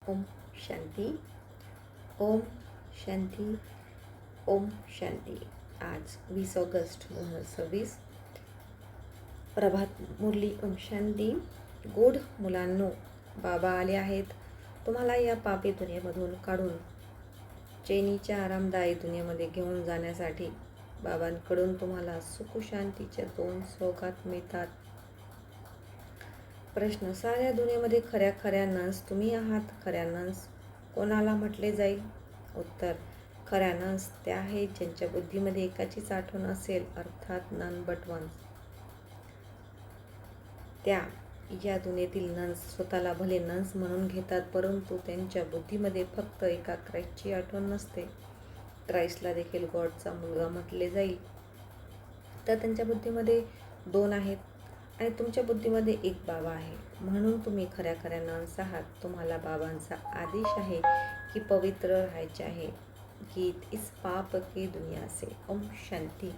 ओम शांती. ओम शांती. ओम शांती. आज 20 ऑगस्ट 2026. प्रभात मुरली. ओम शांती. गोड मुलांनो, बाबा आले आहेत तुम्हाला या पापी दुनियेमधून काढून चैनीच्या आरामदायी दुनियेमध्ये घेऊन जाण्यासाठी. बाबांकडून तुम्हाला सुख शांतीच्या 2 सौगात मिळतात. प्रश्न: साऱ्या दुनियेमध्ये खऱ्या नंस तुम्ही आहात. खऱ्या नंस कोणाला म्हटले जाईल? उत्तर: खऱ्या नंस त्या आहेत ज्यांच्या बुद्धीमध्ये एकाचीच आठवण असेल, अर्थात नन बट वन्स. त्या या दुनियेतील नंस स्वतःला भले नंस म्हणून घेतात, परंतु त्यांच्या बुद्धीमध्ये फक्त एका क्राइस्टची आठवण नसते. क्राइस्टला देखील गॉडचा मुलगा म्हटले जाईल. तर त्यांच्या बुद्धीमध्ये 2 आहेत आणि तुमच्या बुद्धीमध्ये 1 बाबा आहे. म्हणून तुम्ही खऱ्या नंस आहात. तुम्हाला बाबांचा आदेश आहे की पवित्र राहायचे आहे. गीत: इस पाप की दुनिया से. ओम शांती.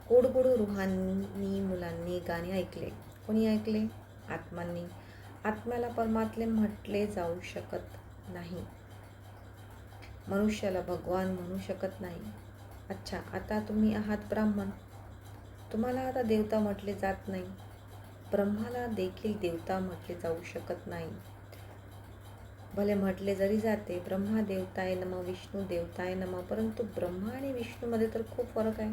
गोड रुहानी मुलांनी गाणे ऐकले. कोणी ऐकले? आत्मांनी. आत्म्याला परमात्मे म्हटले जाऊ शकत नाही. मनुष्याला भगवान म्हणू शकत नाही. अच्छा, आता तुम्ही आहात ब्राह्मण. तुम्हाला आता देवता म्हटले जात नाही. ब्रह्माला देखील देवता म्हटले जाऊ शकत नाही. भले म्हटले जरी जाते ब्रह्मा देवताय नमः, विष्णू देवताय नमः, परंतु ब्रह्मा आणि विष्णूमध्ये तर खूप फरक आहे.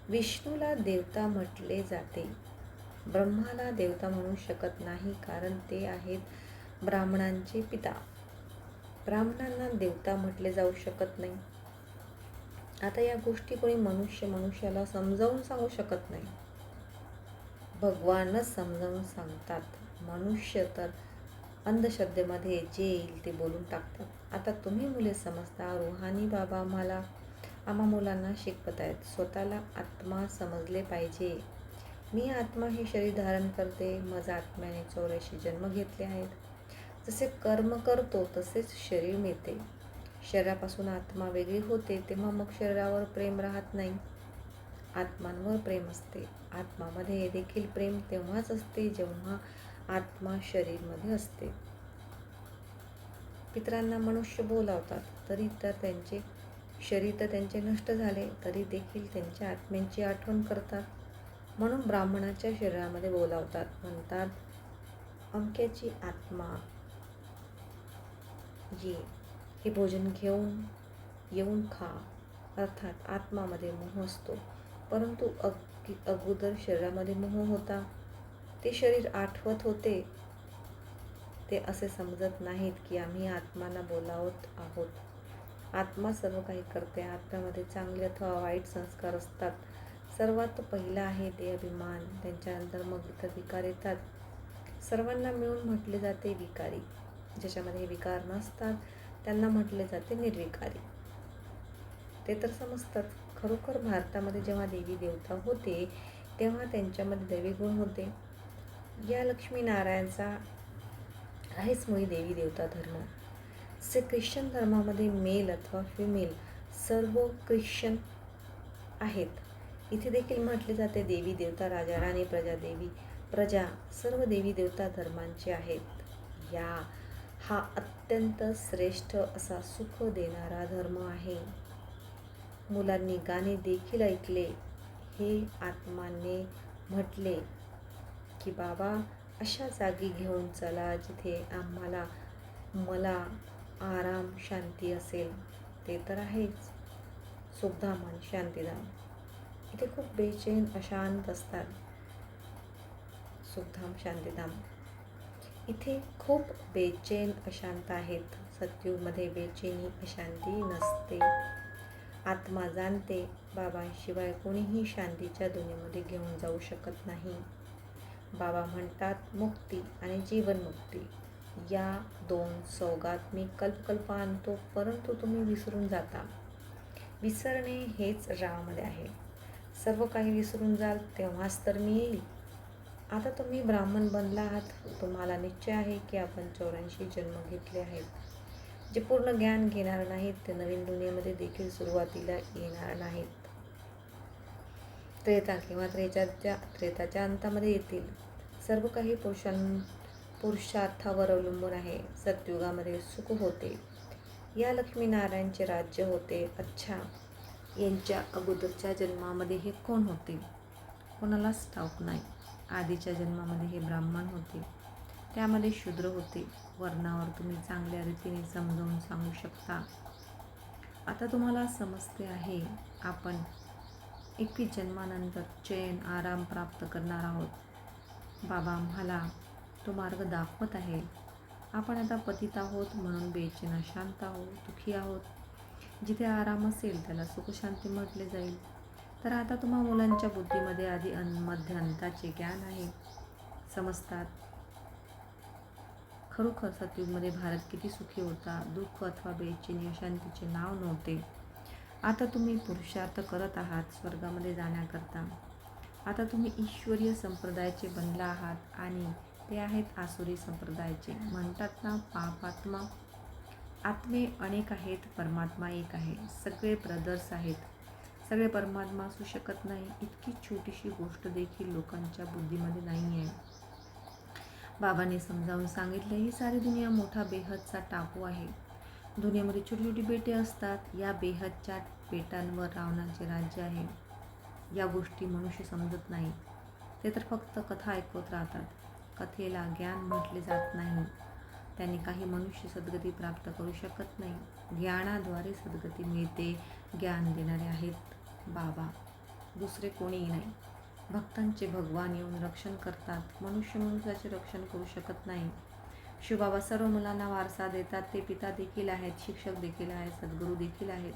विष्णूला देवता म्हटले जाते, ब्रह्माला देवता म्हणू शकत नाही, कारण ते आहेत ब्राह्मणांचे पिता. ब्राह्मणांना देवता म्हटले जाऊ शकत नाही. आता या गोष्टी कोणी मनुष्याला समजावून सांगू शकत नाही. भगवानच समजावून सांगतात. मनुष्य तर अंधश्रद्धेमध्ये जे येईल ते बोलून टाकतात. आता तुम्ही मुले समजता. रुहानी बाबा आम्हा मुलांना शिकवत आहेत. स्वतःला आत्मा समजले पाहिजे. मी आत्मा हे शरीर धारण करते. माझ्या आत्म्याने 84 जन्म घेतले आहेत. जसे कर्म करतो तसेच शरीर मिळते. शरीरापासून आत्मा वेगळी होते तेव्हा मग शरीरावर प्रेम राहत नाही, आत्मांवर प्रेम असते. आत्मामध्ये देखील प्रेम तेव्हाच असते जेव्हा आत्मा शरीरमध्ये असते. पितरांना मनुष्य बोलावतात तरी तर त्यांचे शरीर तर त्यांचे नष्ट झाले तरी देखील त्यांच्या आत्म्यांची आठवण करतात. म्हणून ब्राह्मणाच्या शरीरामध्ये बोलावतात. म्हणतात, अमक्याची आत्मा ये, हे भोजन येऊन खा. अर्थात आत्मामध्ये मोह असतो, परंतु अगोदर शरीरामध्ये मोह होता. ते शरीर आठवत होते. ते असे समजत नाहीत की आम्ही आत्मांना बोलावत आहोत. आत्मा सर्व काही करते. आत्म्यामध्ये चांगले अथवा वाईट संस्कार असतात. सर्वात पहिला आहे देहाभिमान. त्यांच्यानंतर मग इतर विकार येतात. सर्वांना मिळून म्हटले जाते विकारी. ज्याच्यामध्ये विकार नसतात त्यांना म्हटले जाते निर्विकारी. ते तर समजतात. खरोखर भारतामध्ये जेव्हा देवी देवता होते तेव्हा त्यांच्यामध्ये दैवी गुण होते. या लक्ष्मी नारायणचा आहेच मुळी देवी देवता धर्म. जसे ख्रिश्चन धर्मामध्ये मेल अथवा फिमेल सर्व ख्रिश्चन आहेत, इथे देखील म्हटले जाते देवी देवता, राजा राणी, प्रजा देवी प्रजा सर्व देवी देवता धर्मांचे आहेत. हा अत्यंत श्रेष्ठ असा सुख देणारा धर्म आहे. मुलांनी गाणे देखील ऐकले. हे आत्माने म्हटले की बाबा अशा जागी घेऊन चला जिथे मला आराम शांती असेल. ते तर आहेच. सुखधाम आणि शांतीधाम. इथे खूप बेचैन अशांत असतात. सुखधाम शांतीधाम इथे खूप बेचैन अशांत आहेत. सत्युगमध्ये बेचैनी अशांती नसते. आत्मा जाणते बाबांशिवाय कोणीही शांतीच्या दुनियेमध्ये घेऊन जाऊ शकत नाही. बाबा म्हणतात मुक्ती आणि जीवनमुक्ती या 2 सौगात मी कल्प आणतो, परंतु तुम्ही विसरून जाता. विसरणे हेच रावामध्ये आहे. सर्व काही विसरून जाल तेव्हाच तर मी येईल. आता तुम्ही ब्राह्मण बनला आहात. तुम्हाला निश्चय आहे की आपण 84 जन्म घेतले आहेत. जे पूर्ण ज्ञान घेणार नाहीत ते नवीन दुनियेमध्ये देखील सुरुवातीला येणार नाहीत. त्रेता किंवा त्रेताच्या अंतामध्ये येतील. सर्व काही पुरुषार्थावर अवलंबून आहे. सतयुगामध्ये सुख होते. या लक्ष्मीनारायणचे राज्य होते. अच्छा, यांच्या अगोदरच्या जन्मामध्ये हे कोण होते? कोणालाच ठाऊक नाही. आधीच्या जन्मामध्ये हे ब्राह्मण होते, त्यामध्ये शूद्र होते. वर्णावर तुम्ही चांगल्या रीतीने समजावून सांगू शकता. आता तुम्हाला समजते आहे, आपण 21 जन्मानंतर चैन आराम प्राप्त करणार आहोत. बाबा आम्हाला तो मार्ग दाखवत आहे. आपण आता पतित आहोत म्हणून बेचैन अशांत आहोत, दुःखी आहोत. जिथे आराम असेल त्याला सुखशांती म्हटले जाईल. तर आता तुम्हा मुलांच्या बुद्धीमध्ये आधी मध्य अंताचे ज्ञान आहे. समजतात खरोखर सतयुगमध्ये भारत किती सुखी होता. दुःख अथवा बेचैनी अशांतीचे नाव नव्हते. आता तुम्ही पुरुषार्थ करत आहात स्वर्गामध्ये जाण्याकरता. आता तुम्ही ईश्वरीय संप्रदायाचे बनला आहात आणि ते आहेत आसुरी संप्रदायाचे. म्हणतात ना, पापात्मा. आत्मे अनेक आहेत, परमात्मा एक आहे. सगळे ब्रदर्स आहेत. सगळे परमात्मा असू शकत नाही. इतकी छोटीशी गोष्ट देखील लोकांच्या बुद्धीमध्ये नाही आहे. बाबांनी समजावून सांगितले, ही सारी दुनिया मोठा बेहदचा टापू आहे. दुनियेमध्ये छोटी छोटी बेटे असतात. या बेहदच्या बेटांवर रावणाचे राज्य आहे. या गोष्टी मनुष्य समजत नाही. ते तर फक्त कथा ऐकत राहतात. कथेला ज्ञान म्हटले जात नाही. त्यांनी काही मनुष्य सद्गती प्राप्त करू शकत नाही. ज्ञानाद्वारे सद्गती मिळते. ज्ञान देणारे आहेत बाबा, दुसरे कोणीही नाही. भक्तांचे भगवान येऊन रक्षण करतात. मनुष्य मनुष्याचे रक्षण करू शकत नाही. शिवबाबा सर्व मुलांना वारसा देतात. ते पिता देखील आहेत, शिक्षक देखील आहेत, सद्गुरू देखील आहेत,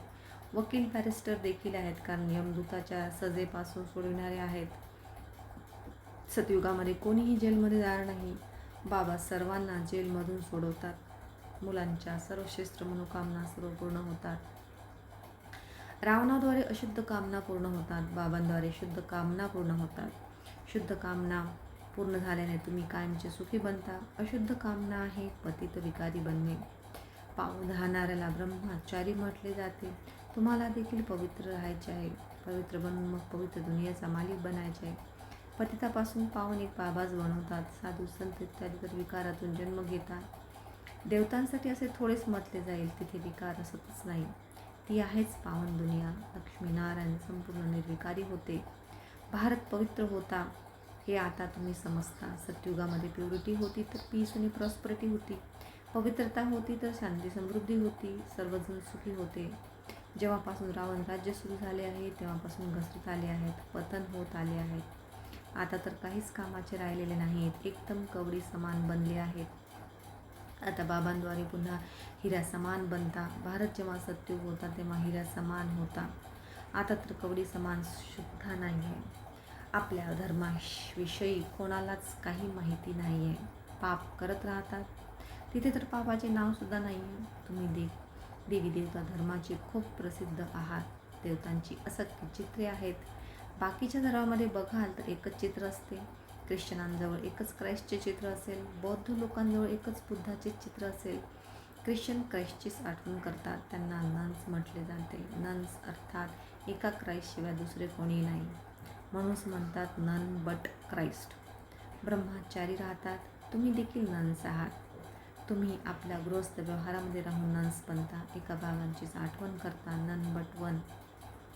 वकील बॅरिस्टर देखील आहेत, कारण यमदूताच्या सजेपासून सोडविणारे आहेत. सतयुगामध्ये कोणीही जेलमध्ये जाणार नाही. बाबा सर्वांना जेलमधून सोडवतात. मुलांच्या सर्व श्रेष्ठ मनोकामना सर्व पूर्ण होतात. रावणाद्वारे अशुद्ध कामना पूर्ण होतात. बाबांद्वारे शुद्ध कामना पूर्ण होतात. शुद्ध कामना पूर्ण झाल्याने तुम्ही कायमचे सुखी बनता. अशुद्ध कामना आहे पतित विकारी बनणे. पाव धारणाऱ्याला ब्रह्मचारी म्हटले जाते. तुम्हाला देखील पवित्र राहायचे आहे. पवित्र बनून मग पवित्र दुनियेचा मालिक बनायचे आहे. पतितापासून पावन एक बाबाच बनवतात. साधू संत इत्यादी तर विकारातून जन्म घेतात. देवतांसाठी असे थोडेच म्हटले जाईल. तिथे विकार असतच नाही. ती आहेच पावन दुनिया. लक्ष्मीनारायण संपूर्ण निर्विकारी होते. भारत पवित्र होता, हे आता तुम्ही समजता. सतयुगामध्ये प्युरिटी होती तर पीस आणि प्रॉस्परिटी होती. पवित्रता होती तर शांती समृद्धी होती. सर्वजण सुखी होते. जेव्हापासून रावण राज्य सुरू झाले आहे तेव्हापासून घसरत आले आहेत, पतन होत आले आहेत. आता तर काहीच कामाचे राहिलेले नाहीत. एकदम कवडी समान बनले आहेत. आता बाबांद्वारे पुन्हा हिरा समान बनता. भारत जेव्हा सतयुग होता तेव्हा हिरा समान होता. आता तर कवडी समान सुद्धा नाही आहे. आपल्या धर्माविषयी कोणालाच काही माहिती नाही आहे. पाप करत राहतात. तिथे तर पापाचे नावसुद्धा नाही आहे. तुम्ही देवी देवता धर्माचे खूप प्रसिद्ध आहात. देवतांची असंख्य चित्रे आहेत. बाकीच्या धर्मामध्ये बघाल तर एकच चित्र असते. ख्रिश्चनांजवळ एकच क्राइस्टचे चित्र असेल. बौद्ध लोकांजवळ एकच बुद्धाचे चित्र असेल. ख्रिश्चन क्राइस्टचीच आठवण करतात. त्यांना नन्स म्हटले जाते. नन्स अर्थात एका क्राइस्टशिवाय दुसरे कोणी नाही. म्हणूनच म्हणतात नन बट क्राइस्ट. ब्रह्मचारी राहतात. तुम्ही देखील नन्स आहात. तुम्ही आपल्या गृहस्थ व्यवहारामध्ये राहून नन्स बनता. एका बाबांचीच आठवण करता. None but one.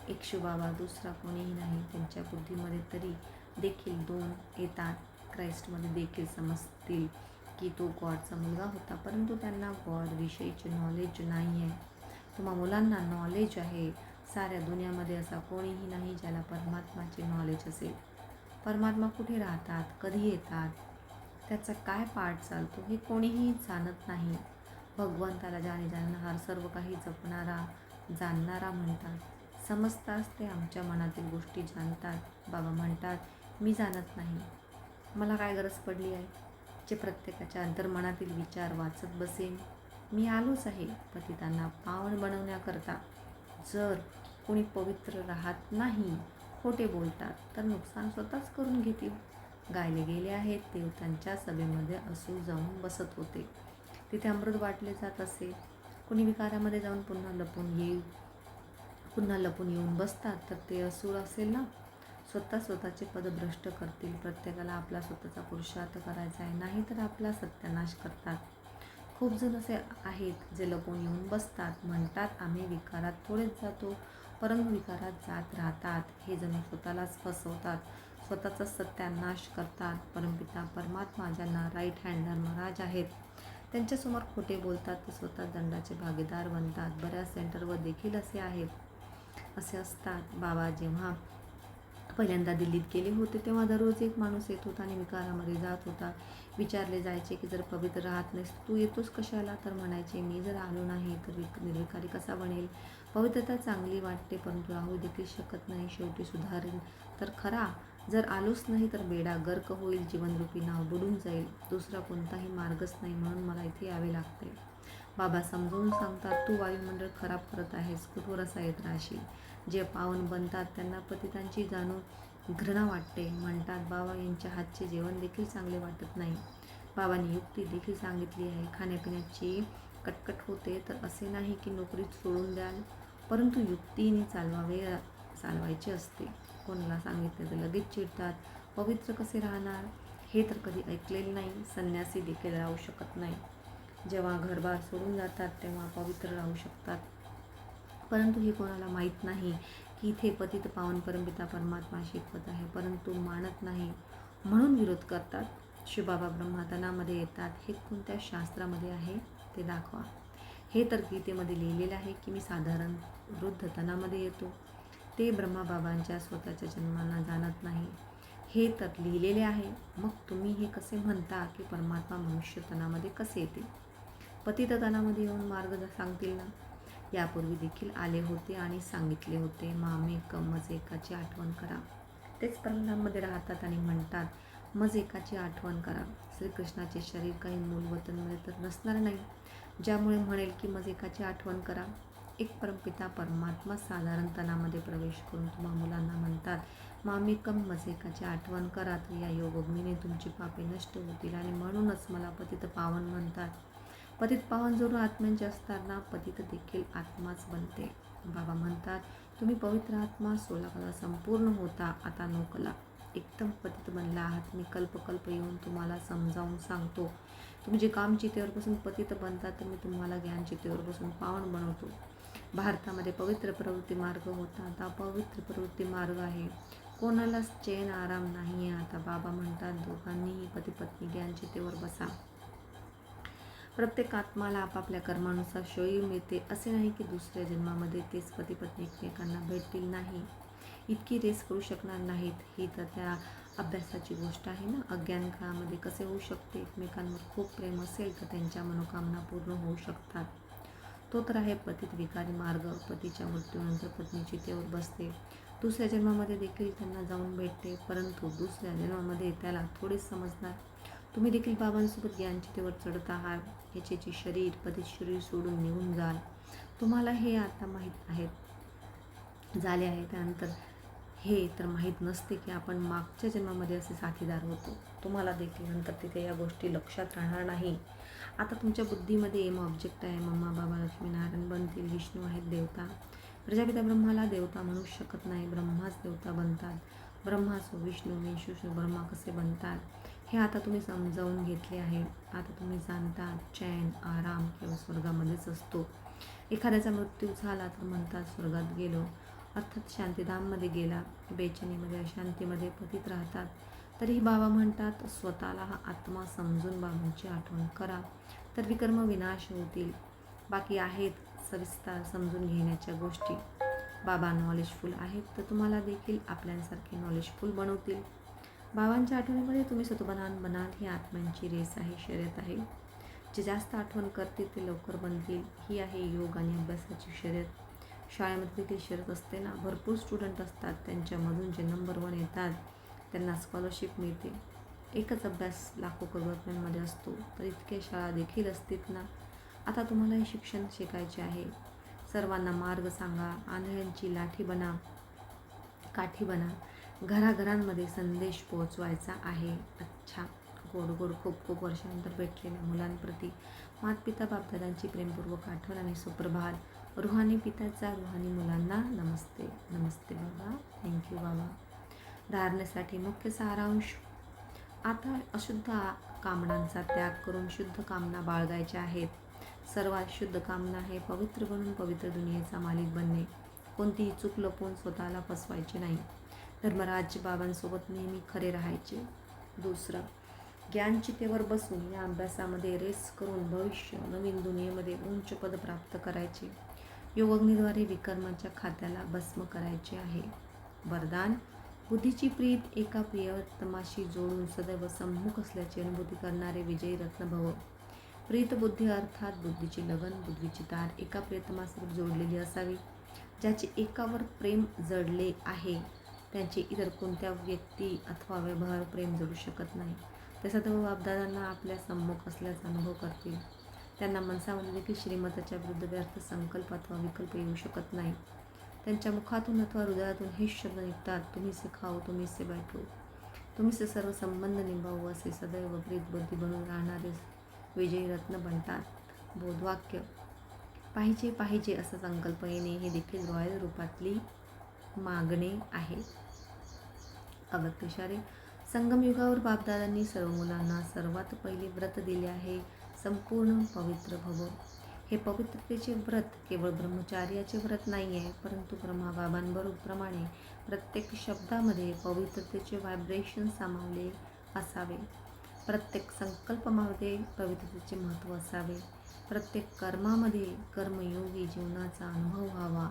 एक शिवबाबा, दुसरा कोणीही नाही. त्यांच्या बुद्धीमध्ये तरी देखील दोन येतात. क्राइस्टमध्ये देखील समजतील की तो गॉडचा मुलगा होता, परंतु त्यांना गॉड विषयीचे नॉलेज नाही आहे. तुम्हा मुलांना नॉलेज आहे. साऱ्या दुनियामध्ये असा कोणीही नाही ज्याला परमात्माचे नॉलेज असेल. परमात्मा कुठे राहतात, कधी येतात, त्याचा काय पार्ट चालतो हे कोणीही जाणत नाही. भगवंताला जाणणारा, सर्व काही जपणारा, जाणणारा म्हणतात. समजताच ते आमच्या मनातील गोष्टी जाणतात. बाबा म्हणतात मी जाणत नाही. मला काय गरज पडली आहे जे प्रत्येकाच्या अंतर्मनातील विचार वाचत बसेन. मी आलोच आहे पतितांना पावन बनवण्याकरता. जर कोणी पवित्र राहत नाही, खोटे बोलतात, तर नुकसान स्वतःच करून घेतील. गायले गेले आहेत, देवतांच्या सभेमध्ये असू जाऊन बसत होते. तिथे अमृत वाटले जात असे. कोणी विकारामध्ये जाऊन पुन्हा लपून येऊन बसतात तर ते असुर असेल ना. स्वतः स्वतःचे पद भ्रष्ट करतील. प्रत्येकाला आपला स्वतःचा पुरुषार्थ करायचा आहे, नाहीतर आपला सत्यानाश करतात. खूप जण असे आहेत जे लपून येऊन बसतात, म्हणतात आम्ही विकारात थोडेच जातो, परंतु विकारात जात राहतात. हे जण स्वतःलाच फसवतात, स्वतःचा सत्यानाश करतात. परमपिता परमात्मा ज्यांना राईट हँड धर्मराज आहेत त्यांच्यासमोर खोटे बोलतात ते स्वतः दंडाचे भागीदार बनतात. बऱ्याच सेंटरवर देखील असे असतात. बाबा जेव्हा पहिल्यांदा दिल्लीत गेले होते तेव्हा दररोज एक माणूस येत होता आणि विकारामध्ये जात होता. विचारले जायचे की जर पवित्र राहत नाहीस तू येतोस कशाला, तर म्हणायचे मी जर आलो नाही तर निर्विकारी कसा बनेल. पवित्रता चांगली वाटते परंतु राहू देखील शकत नाही. शेवटी सुधारेल तर खरा, जर आलोच नाही तर बेडा गर्क होईल, जीवनरूपी नाव बुडून जाईल. दुसरा कोणताही मार्गच नाही, म्हणून मला इथे यावे लागते. बाबा समजावून सांगतात तू वायुमंडळ खराब करत आहेस, कुठवर असा येत राहशील. जे पावन बनतात त्यांना पतितांची जाणून घृणा वाटते. म्हणतात बाबा यांच्या हातचे जेवण देखील चांगले वाटत नाही. बाबांनी युक्ती देखील सांगितली आहे. खाण्यापिण्याची कटकट होते तर असे नाही की नोकरीत सोडून द्याल, परंतु युक्तीने चालवायचे असते. कोणाला सांगितले तर लगेच चिडतात. पवित्र कसे राहणार हे तर कधी ऐकलेले नाही. संन्यासी देखील राहू शकत नाही. जेव्हा घरबार सोडून जातात तेव्हा पवित्र राहू शकतात, परंतु हे कोणाला माहीत नाही की इथे पतित पावन परमपिता परमात्मा शिकवत आहे, परंतु मानत नाही म्हणून विरोध करतात. शिवबाबा ब्रह्मातनामध्ये येतात. हे कोणत्या शास्त्रामध्ये आहे ते दाखवा. हे तर गीतेमध्ये लिहिलेले आहे की मी साधारण वृद्धतनामध्ये येतो. ते ब्रह्माबाबांच्या स्वतःच्या जन्मांना जाणत नाही, हे तर लिहिलेले आहे. मग तुम्ही हे कसे म्हणता की परमात्मा मनुष्यतनामध्ये कसे येतील. पतिततनामध्ये येऊन मार्ग सांगतील ना. यापूर्वी देखील आले होते आणि सांगितले होते. मामेकम मज एकाची आठवण करा. तेच परमधाममध्ये राहतात आणि म्हणतात मज एकाची आठवण करा. श्रीकृष्णाचे शरीर काही मूलवतनमध्ये तर नसणार नाही, ज्यामुळे म्हणेल की मज एकाची आठवण करा. एक परमपिता परमात्मा साधारण तनामध्ये प्रवेश करून तुम्हा मुलांना म्हणतात मामेकम मज एकाची आठवण करा, तर या योगोग्नीने तुमची पापे नष्ट होतील आणि म्हणूनच मला पतित पावन म्हणतात. पतित पावन जरूर आत्म्यांचे असताना पतित देखील आत्माच बनते. बाबा म्हणतात तुम्ही पवित्र आत्मा 16 कला संपूर्ण होता, आता 9 कला एकदम पतित बनला आहात. मी कल्पकल्प येऊन तुम्हाला समजावून सांगतो. तुम्ही जे काम चितेवर बसून पतित बनता तर मी तुम्हाला ज्ञान चितेवर बसून पावन बनवतो. भारतामध्ये पवित्र प्रवृत्ती मार्ग होता, आता पवित्र प्रवृत्ती मार्ग आहे. कोणालाच चैन आराम नाही आहे. आता बाबा म्हणतात दोघांनीही पती पत्नी ज्ञान चितेवर बसा. प्रत्येक आत्माला आपापल्या कर्मानुसार शोई मिळते. असे नाही की दुसऱ्या जन्मामध्ये तेच पती पत्नी एकमेकांना भेटतील नाही. इतकी रेस करू शकणार नाहीत. ही तर त्या अभ्यासाची गोष्ट आहे ना. अज्ञान काळामध्ये कसे होऊ शकते. एकमेकांवर खूप प्रेम असेल तर त्यांच्या मनोकामना पूर्ण होऊ शकतात. तो तर आहे पतित विकारी मार्ग. पतीच्या मृत्यूनंतर पत्नी चितेवर बसते. दुसऱ्या जन्मामध्ये देखील त्यांना जाऊन भेटते, परंतु दुसऱ्या जन्मामध्ये त्याला थोडेच समजणार. तुम्ही देखील बाबांसोबत ज्ञानचितेवर चढत आहात. ह्याचे शरीर पतित शरीर सोडून निघून जाल. तुम्हाला हे आता माहीत झाले आहे. त्यानंतर हे तर माहीत नसते की आपण मागच्या जन्मामध्ये असे साथीदार होतो. तुम्हाला देखील नंतर तिथे या गोष्टी लक्षात राहणार नाही. आता तुमच्या बुद्धीमध्ये एम ऑब्जेक्ट आहे. मम्मा बाबा लक्ष्मीनारायण बनतील, विष्णू आहेत देवता. प्रजापिता ब्रह्माला देवता म्हणू शकत नाही, ब्रह्माच देवता बनतात. ब्रह्मासो विष्णू विष्णू ब्रह्मा कसे बनतात हे आता तुम्ही समजावून घेतले आहे. आता तुम्ही जाणता चैन आराम किंवा स्वर्गामध्येच असतो. एखाद्याचा मृत्यू झाला तर म्हणतात स्वर्गात गेलो, अर्थात शांतीधाममध्ये गेला. बेचैनीमध्ये अशांतीमध्ये पतित राहतात. तरीही बाबा म्हणतात स्वतःला हा आत्मा समजून बाबांची आठवण करा, तर विकर्म विनाश होतील. बाकी आहेत सविस्तर समजून घेण्याच्या गोष्टी. बाबा नॉलेजफुल आहेत तर तुम्हाला देखील आपल्यासारखे नॉलेजफुल बनवतील. बाबांच्या आठवणीमध्ये तुम्ही सत्ववान बनाल. ही आत्म्यांची रेस आहे, शर्यत आहे. जे जास्त आठवण करतील ते लवकर बनतील. ही आहे योग आणि अभ्यासाची शर्यत. शाळेमध्ये देखील शर्यत असते ना. भरपूर स्टुडंट असतात, त्यांच्यामधून जे नंबर 1 येतात त्यांना स्कॉलरशिप मिळते. एकच अभ्यास लाखो करोडोंमध्ये असतो, तर इतक्या शाळा देखील असतील ना. आता तुम्हाला हे शिक्षण शिकायचे आहे. सर्वांना मार्ग सांगा. आंधळ्यांची लाठी बना, काठी बना. घराघरांमध्ये संदेश पोहोचवायचा आहे. अच्छा, गोड गोड खूप खूप वर्षानंतर भेटलेल्या मुलांप्रती मातपिता बापदादांची प्रेमपूर्वक आठवण आणि सुप्रभात. रुहानी पिताचा रुहानी मुलांना नमस्ते. नमस्ते बाबा. थँक्यू बाबा. धारणेसाठी मुख्य सारांश. आता अशुद्ध कामनांचा त्याग करून शुद्ध कामना बाळगायच्या आहेत. सर्वात शुद्ध कामना आहे पवित्र बनून पवित्र दुनियेचा मालिक बनणे. कोणतीही चूक लपवून स्वतःला फसवायची नाही. धर्मराज बाबांसोबत नेहमी खरे राहायचे. दुसरं, ज्ञानचितेवर बसून या अभ्यासामध्ये रेस करून भविष्य नवीन दुनियेमध्ये उंच पद प्राप्त करायचे. योगाग्नीद्वारे विकर्माच्या खात्याला भस्म करायचे आहे. वरदान, बुद्धीची प्रीत एका प्रियतमाशी जोडून सदैव सम्मुख असल्याची अनुभूती करणारे विजयी रत्न भव. प्रीत बुद्धी अर्थात बुद्धीची लगन, बुद्धीची तार एका प्रियतमासोबत जोडलेली असावी. ज्याचे एकावर प्रेम जडले आहे त्यांचे इतर कोणत्या व्यक्ती अथवा व्यवहार प्रेम जडू शकत नाही. ते सदैव बापदादांना आपल्या सम्मुख असल्याचा अनुभव करतील. त्यांना मनसामध्ये देखील श्रीमताच्या विरुद्ध व्यर्थ संकल्प अथवा विकल्प येऊ शकत नाही. त्यांच्या मुखातून अथवा हृदयातून हेच शब्द निघतात, तुम्ही से खाओ, तुम्ही से बैठो, तुम्ही से सर्व संबंध निभावू. असे सदैव प्रीत बुद्धी बनून राहणारे विजयी रत्न बनतात. बोधवाक्य, पाहिजे पाहिजे असा संकल्प येणे हे देखील रॉयल रूपातली मागणे आहे. अव्यक्तशारे, संगमयुगावर बापदादांनी सर्व मुलांना सर्वात पहिले व्रत दिले आहे, संपूर्ण पवित्र भव. हे पवित्रतेचे व्रत केवळ ब्रह्मचार्याचे व्रत नाही आहे, परंतु ब्रह्माबाबांप्रमाणे प्रत्येक शब्दामध्ये पवित्रतेचे व्हायब्रेशन सामावले असावे. प्रत्येक संकल्पामध्ये पवित्रतेचे महत्त्व असावे. प्रत्येक कर्मामध्ये कर्मयोगी जीवनाचा अनुभव व्हावा.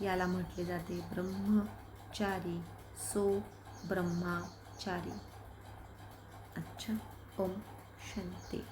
याला म्हटले जाते ब्रह्मचारी, सो ब्रह्माचारी. अच्छा, ओम शांती.